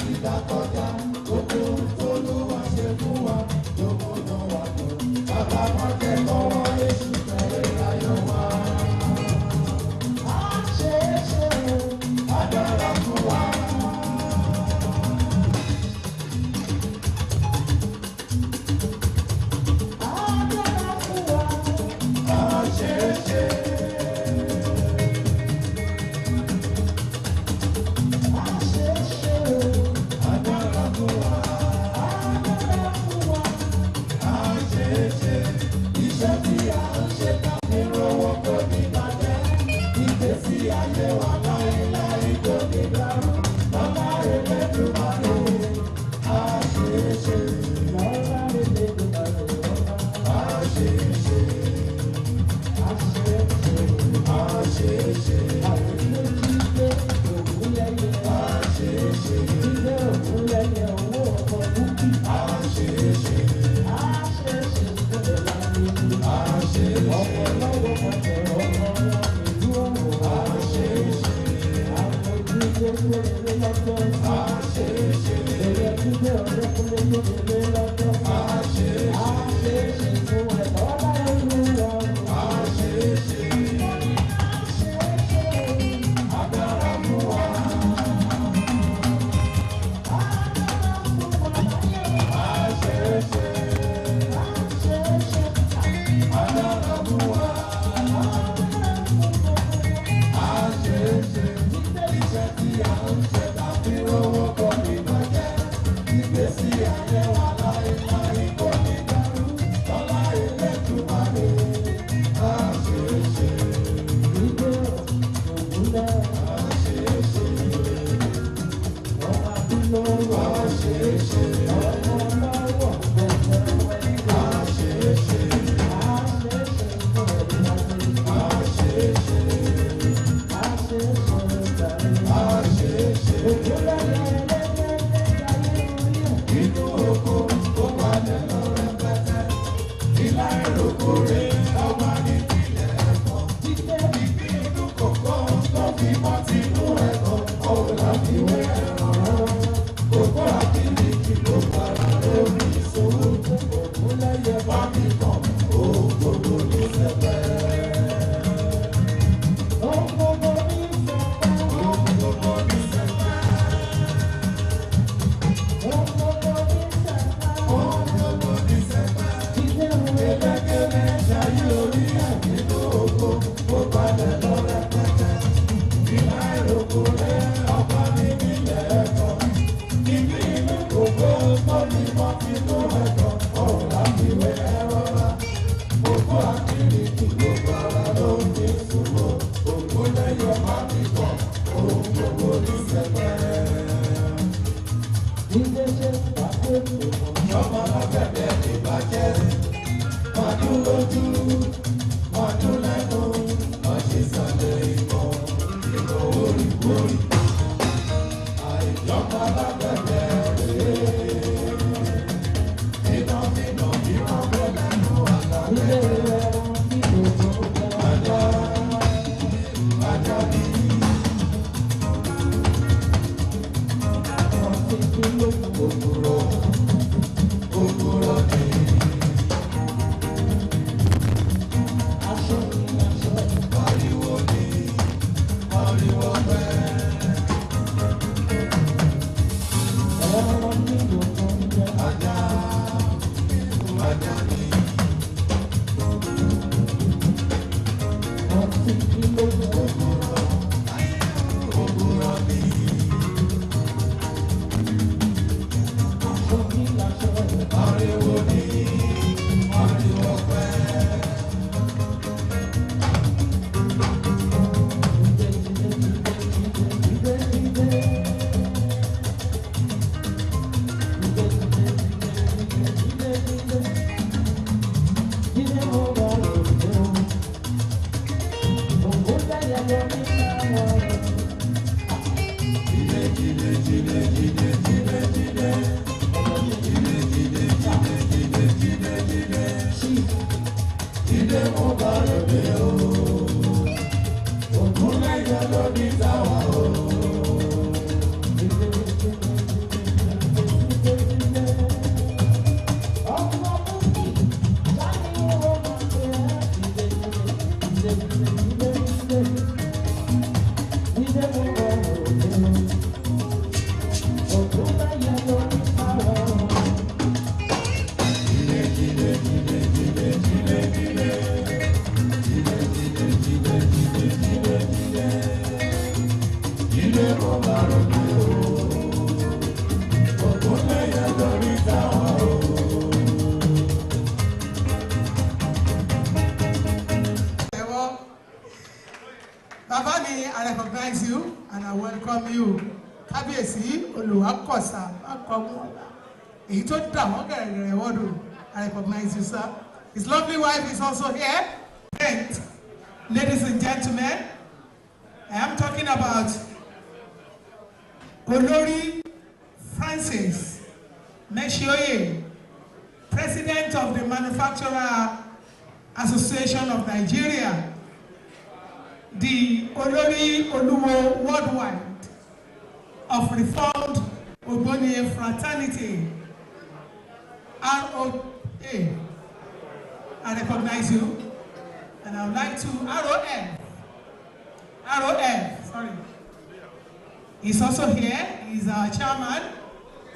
Jide, Babani, I recognize you and I welcome you. Kábíyèsí Olúwakosa Akomola. I recognize you, sir. His lovely wife is also here. And ladies and gentlemen, I am talking about Olori Francis Meshioye, President of the Manufacturer Association of Nigeria, the Olori Oluwo Worldwide of Reformed Ogbonye Fraternity, ROA. I recognize you, and I would like to ROF, sorry. He's also here. He's our chairman.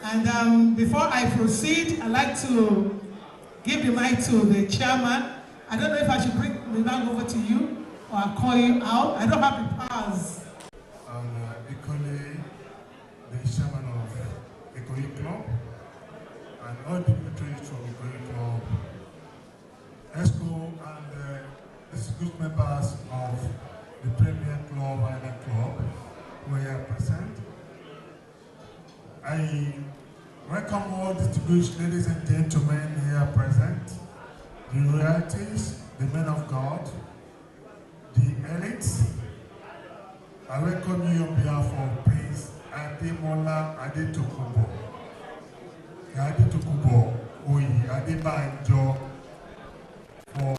And before I proceed, I'd like to give the mic to the chairman. I don't know if I should bring the mic over to you or I'll call you out. I don't have the powers. Equally, the chairman of Economic Club and all dignitaries from Economic Club, ESCO, and distinguished members of the Premier Club and the Club who are here present. I welcome all distinguished ladies and gentlemen here present, the royalties, the men of God, the elites. I welcome you on behalf of Prince Ademola Adetokunbo, Oyi Adebanjo, for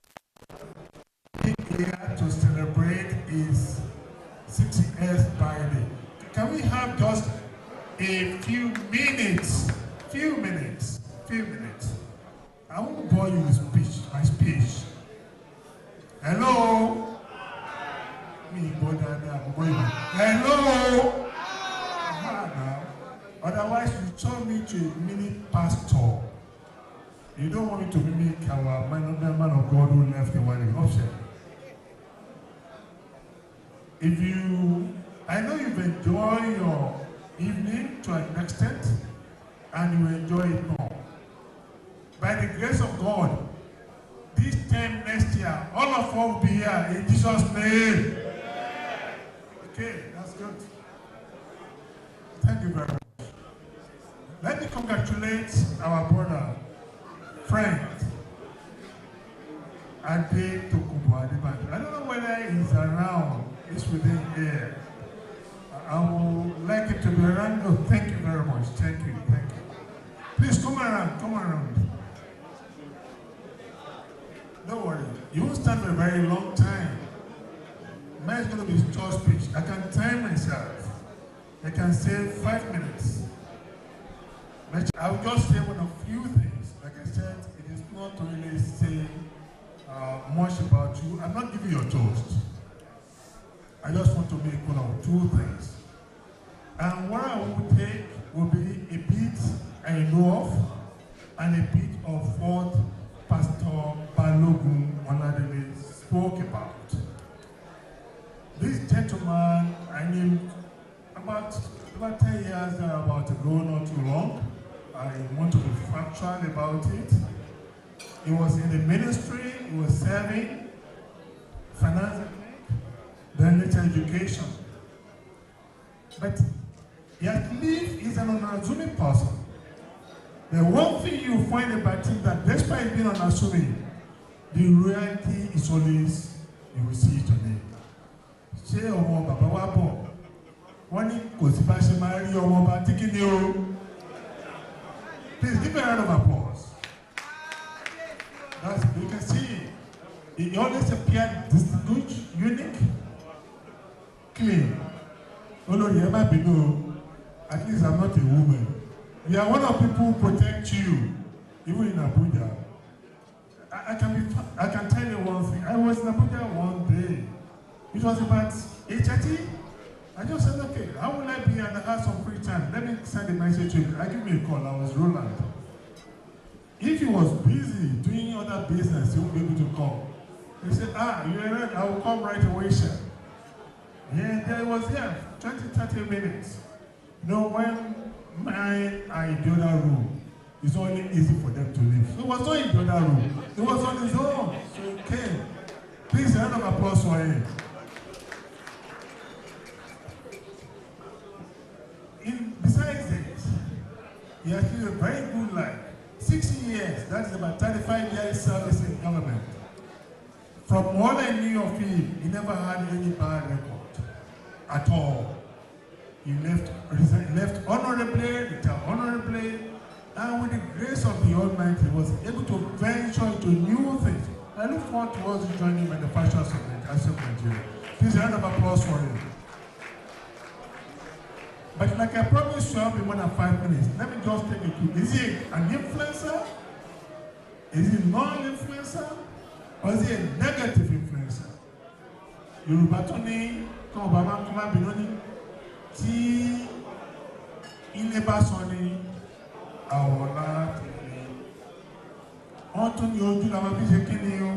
being here to celebrate his 60th birthday. Can we have just a few minutes? I won't bore you with my speech. Hello? Hello? Otherwise, you turn me to a mini pastor. You don't want me to mimic our man of God who left the one in option. I know you've enjoyed your evening to an extent, and you enjoy it more. By the grace of God, this time next year, all of us will be here in Jesus' name. Okay, that's good. Thank you very much. Let me congratulate our brother, friend, Adetokunbo Adebanjo. I don't know whether he's around. He's within here. I would like it to be around. Oh, thank you very much. Thank you. Please come around. Don't worry. You won't stand for a very long time. Mine is going to be a short speech. I can time myself. I can say 5 minutes. But I will just say one of few things. Like I said, it is not to really say much about you. I'm not giving you a toast. I just want to make one of two things. And what I will take will be a bit I know of and a bit of what Pastor Balogun Oladele spoke about. This gentleman, I knew about 10 years about ago, not too long. I want to be factual about it. He was in the ministry, he was serving, finance, then later education. But he has lived, he's an unassuming person. The one thing you find about him that despite being unassuming, the reality is always, you will see it today. Ṣé ọmọ bàbá wa bọ̀? Wọ́n ní kò sí bá ṣe máa rí ọmọ bá tí kí ni o? Please give a round of applause. That's, you can see, he always appeared distinguished, unique, clean. Olori ẹ má bínú, at least I'm not a woman. We are one of people who protect you, even in Abuja. I can tell you one thing. I was in Abuja one day. It was about 8:30. I just said, okay, how will I be? And I had some free time. Let me send a message to him. I give me a call. I was Roland. If he was busy doing other business, he won't be able to call. He said, you're right. I will come right away, sir. Yeah, there was 20, 30 minutes. You know, when mine are in the other room, it's only easy for them to leave. So he was not in the other room. He was on his own. So he came. Please, a round of applause for him. Besides this, he has lived a very good life. 60 years, that's about 35 years service in government. From what I knew of him, he never had any bad record at all. He left honorably, retired honorably, and with the grace of the Almighty, he was able to venture into new things. I look forward towards joining him in the fashion of Nigeria. Please, a round of applause for him. But like I promised you, I'll be more than 5 minutes. Let me just take a quick. Is he an influencer? Is he non-influencer? Or is he a negative influencer? Yorùbá tó ní kọ́ ọba máa ń kọ́ máa bínú ní tí ilé bá sọ ní àwọ̀lá tèmi. Wọ́n tún ní ojú la máa fi ṣe kí ni o?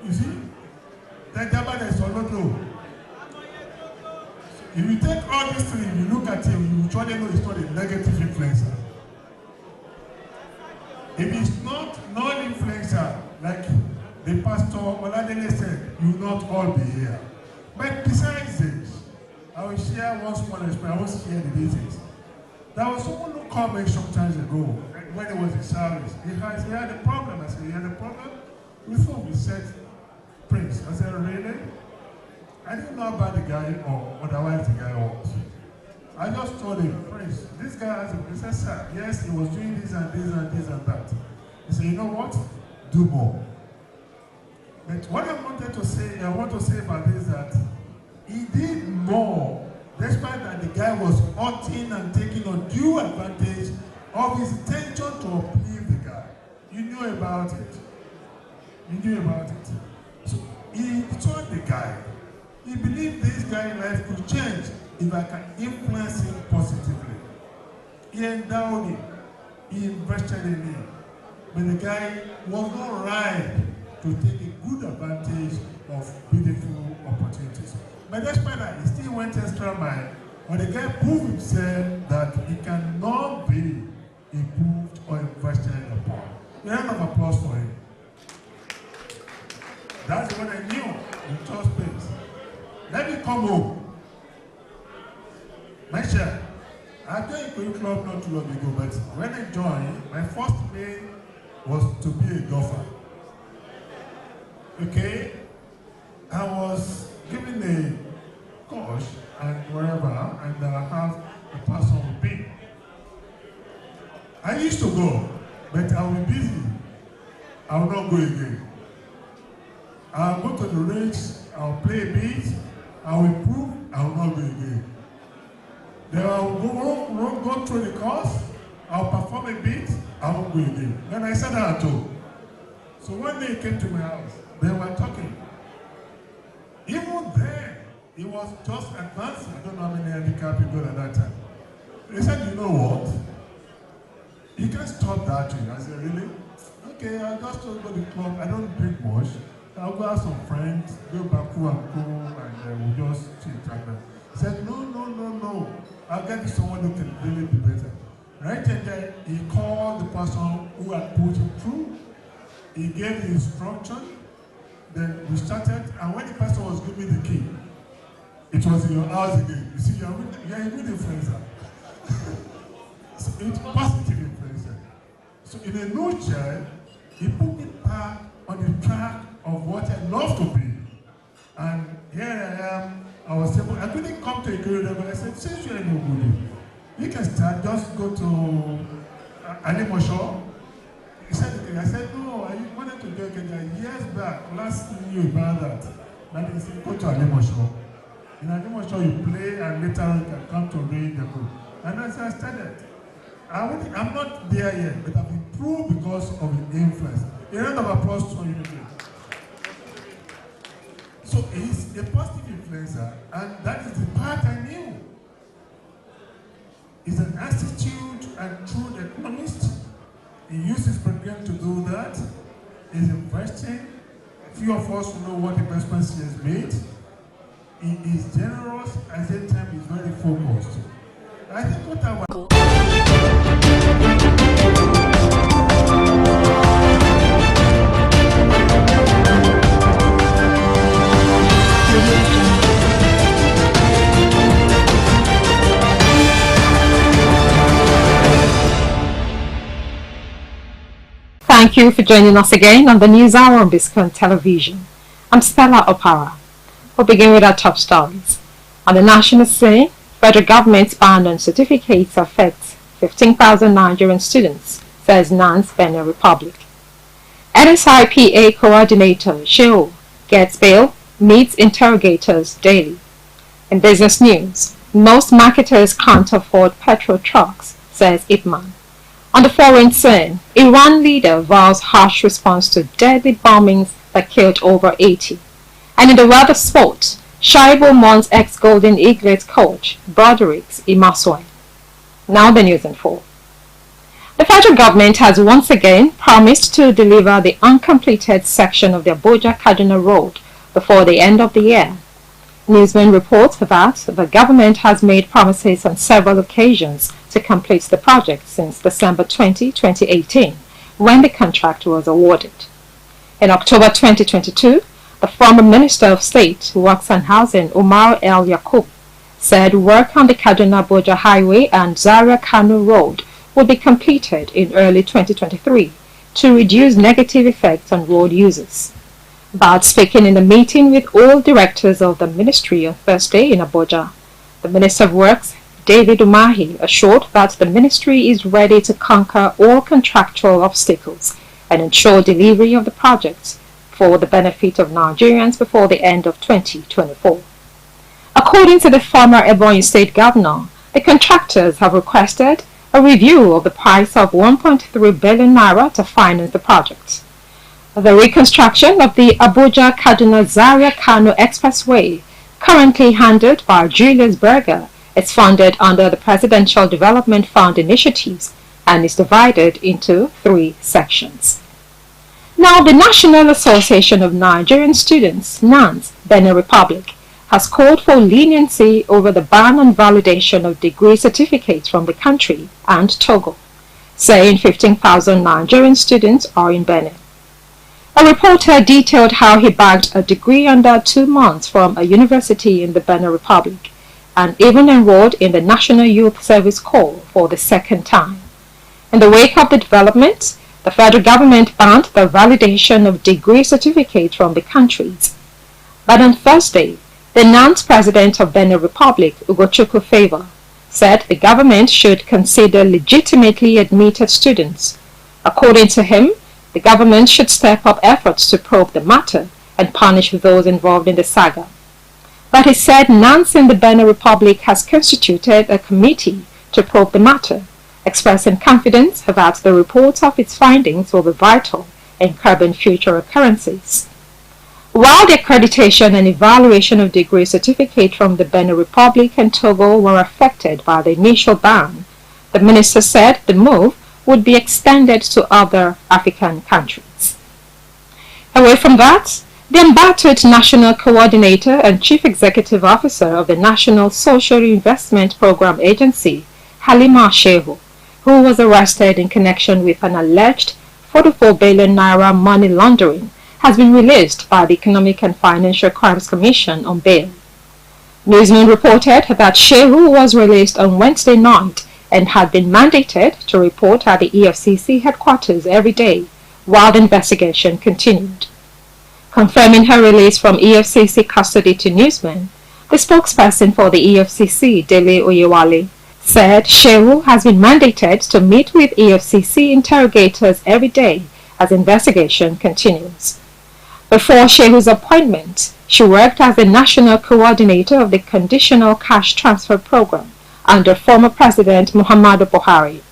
You see? Tẹ́já bá dẹ̀ sọ lódò. If you take all these things, you look at him, you surely know he's not a negative influencer. If he's not non-influencer, like the pastor Oladele said, you will not all be here. But besides this, I will share one small experience. I won't share the details. There was someone who called me some times ago when he was in service. He had a problem. I said, he had a problem? We thought we said, Prince. I said, really? I didn't know about the guy or otherwise the guy was. I just told him, Prince, this guy has a business, sir. Yes, he was doing this and this and this and that. He said, you know what? Do more. But what I want to say about this is that he did more, despite that the guy was hurting and taking undue advantage of his intention to uplift the guy. You knew about it. You knew about it. So he told the guy, he believed this guy's life could change if I can influence him positively. He endowed him. He invested in him. But the guy was not right to take a good advantage of beautiful opportunities. But despite that, he still went extra mile. But the guy proved himself that he cannot be improved or invested upon. A round of applause for him. That's what I knew in church space. Let me come home. My share. I joined a club not too long ago, but when I joined, my first main was to be a golfer. Okay? I was given a coach and wherever, and I have a person with me. I used to go, but I'll be busy. I will not go again. I'll go to the range, I'll play a bit, I'll improve, I will not go again. Then I'll go through the course, I'll perform a bit, I won't go again. Then I said that too. So one day he came to my house, they were talking. Even then, it was just advancing. I don't know how many handicapped people at that time. They said, you know what? You can stop that thing. I said, really? Okay, I'll just go to the club. I don't drink much. I'll go have some friends, go back to and go, and we'll just chit chat. He said, no. I'll get you someone who can really be better. Right then, he called the person who had put him through. He gave the instruction. Then we started, and when the person was giving me the key, it was in your house again. You see, you're a good influencer. So it's positive influencer. So in a nutshell, he put me back on the track of what I love to be. And here I am. I was able, I couldn't come to a good level. I said, since you're no good, you can start, just go to Alimosho. He said, okay. I said, no, I wanted to do it years back. Last year about that. Then he said, go to Alimosho. In Alimosho, you play and later you can come to read the book. And as I started, I'm not there yet, but I've improved because of the influence. A round of applause to you. So So he's a positive influencer, and that is the part I knew. He's an astute and true economist. He uses his program to do that. He's investing. Few of us know what investments he has made. He is generous, at the same time he's very focused. I think what I want. Thank you for joining us again on the News Hour on Biscon Television. I'm Stella Opara. We'll begin with our top stories. On the national scene, federal government's ban on certificates affects 15,000 Nigerian students, says NANS Benin Republic. NSIPA coordinator Sheo gets bail, meets interrogators daily. In business news, most marketers can't afford petrol trucks, says Ipman. On the foreign scene, Iran leader vows harsh response to deadly bombings that killed over 80. And in the weather sport, Shaibu mourns ex-Golden Eagles coach Broderick Imaswai. Now the news in full. The federal government has once again promised to deliver the uncompleted section of the Abuja-Kaduna road before the end of the year. Newsman reports that the government has made promises on several occasions to complete the project since December 20, 2018, when the contract was awarded. In October 2022, the former Minister of State, Works and Housing, Umar El Yaqub, said work on the Kaduna-Abuja Highway and Zaria-Kano Road would be completed in early 2023 to reduce negative effects on road users. But speaking in a meeting with all directors of the ministry on Thursday in Abuja, the Minister of Works, David Umahi, assured that the ministry is ready to conquer all contractual obstacles and ensure delivery of the project for the benefit of Nigerians before the end of 2024. According to the former Ebonyi State Governor, the contractors have requested a review of the price of 1.3 billion naira to finance the project. The reconstruction of the Abuja-Kaduna-Zaria-Kano Expressway, currently handled by Julius Berger, is funded under the Presidential Development Fund initiatives and is divided into 3 sections. Now, the National Association of Nigerian Students, NANS, Benin Republic, has called for leniency over the ban on validation of degree certificates from the country and Togo, saying 15,000 Nigerian students are in Benin. A reporter detailed how he bagged a degree under 2 months from a university in the Benin Republic and even enrolled in the National Youth Service Corps for the 2nd time. In the wake of the development, the federal government banned the validation of degree certificates from the countries. But on Thursday, the NANS president of Benin Republic, Ugochukwu Favor, said the government should consider legitimately admitted students. According to him, the government should step up efforts to probe the matter and punish those involved in the saga. But he said NANS in the Benin Republic has constituted a committee to probe the matter, expressing confidence that the reports of its findings will be vital in curbing future occurrences. While the accreditation and evaluation of degree certificate from the Benin Republic and Togo were affected by the initial ban, the minister said the move would be extended to other African countries. Away from that, the embattled National Coordinator and Chief Executive Officer of the National Social Investment Program Agency, Halima Shehu, who was arrested in connection with an alleged 44 billion naira money laundering, has been released by the Economic and Financial Crimes Commission on bail. Newsman reported that Shehu was released on Wednesday night and had been mandated to report at the EFCC headquarters every day while the investigation continued. Confirming her release from EFCC custody to Newsman, the spokesperson for the EFCC, Dele Oyewale, said Shehu has been mandated to meet with EFCC interrogators every day as investigation continues. Before Shehu's appointment, she worked as the national coordinator of the Conditional Cash Transfer Program under former President Muhammadu Buhari.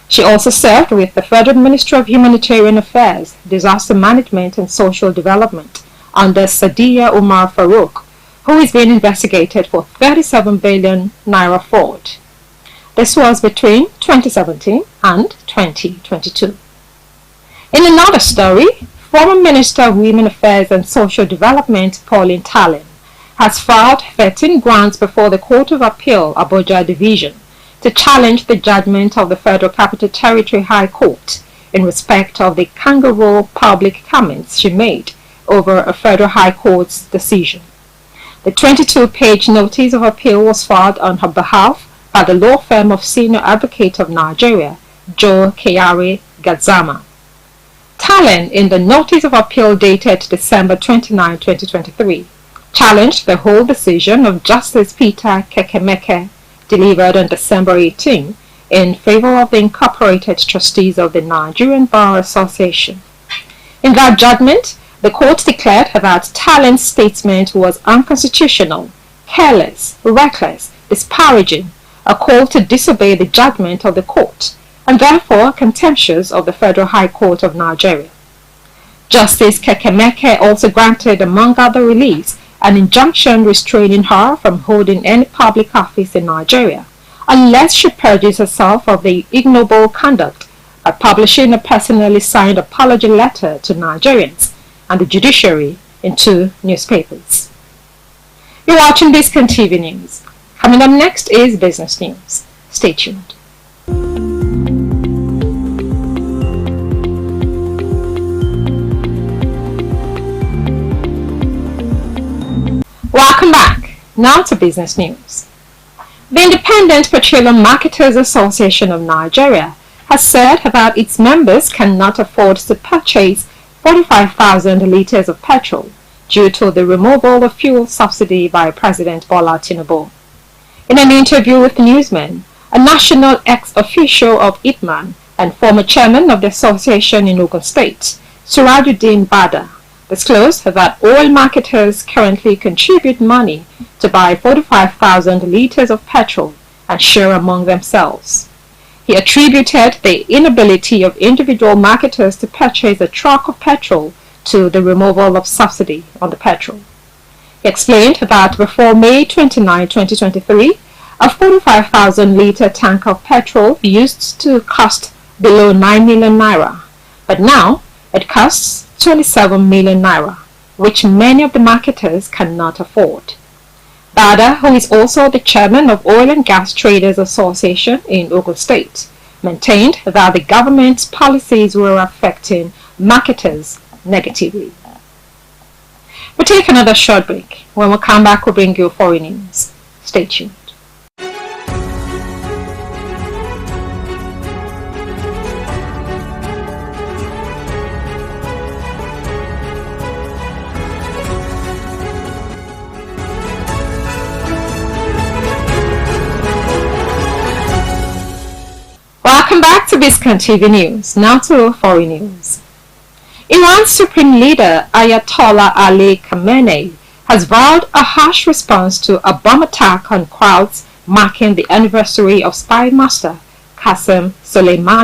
She also served with the Federal Ministry of Humanitarian Affairs, Disaster Management and Social Development under Sadiya Umar Farouk, who is being investigated for 37 billion naira fraud. This was between 2017 and 2022. In another story, former Minister of Women Affairs and Social Development Pauline Tallen has filed 13 grounds before the Court of Appeal, Abuja Division, to challenge the judgment of the Federal Capital Territory High Court in respect of the kangaroo public comments she made over a Federal High Court's decision. The 22-page notice of appeal was filed on her behalf by the law firm of Senior Advocate of Nigeria, Joe Keyari Gazama. Tallen, in the notice of appeal dated December 29, 2023, challenged the whole decision of Justice Peter Kekemeke, delivered on December 18, in favor of the incorporated trustees of the Nigerian Bar Association. In that judgment, the court declared that Tallen's statement was unconstitutional, careless, reckless, disparaging, a call to disobey the judgment of the court, and therefore contemptuous of the Federal High Court of Nigeria. Justice Kekemeke also granted, among other reliefs, an injunction restraining her from holding any public office in Nigeria unless she purges herself of the ignoble conduct by publishing a personally signed apology letter to Nigerians and the judiciary in 2 newspapers. You're watching Biscon TV News. Coming up next is business news. Stay tuned. Welcome back. Now to business news. The Independent Petroleum Marketers Association of Nigeria has said that its members cannot afford to purchase 45,000 litres of petrol due to the removal of fuel subsidy by President Bola Tinubu. In an interview with newsmen, a national ex-official of IPMAN and former chairman of the association in Ogun State, Surajuddin Bada, disclosed that oil marketers currently contribute money to buy 45,000 litres of petrol and share among themselves. He attributed the inability of individual marketers to purchase a truck of petrol to the removal of subsidy on the petrol. He explained that before May 29, 2023, a 45,000 litre tank of petrol used to cost below 9 million naira, but now it costs 27 million naira, which many of the marketers cannot afford. Bada, who is also the chairman of Oil and Gas Traders Association in Ogun State, maintained that the government's policies were affecting marketers negatively. We'll take another short break. When we come back, we'll bring you foreign news. Stay tuned. Welcome back to Biscon TV News. Now to foreign news. Iran's supreme leader Ayatollah Ali Khamenei has vowed a harsh response to a bomb attack on crowds marking the anniversary of spy master Qasem Soleimani.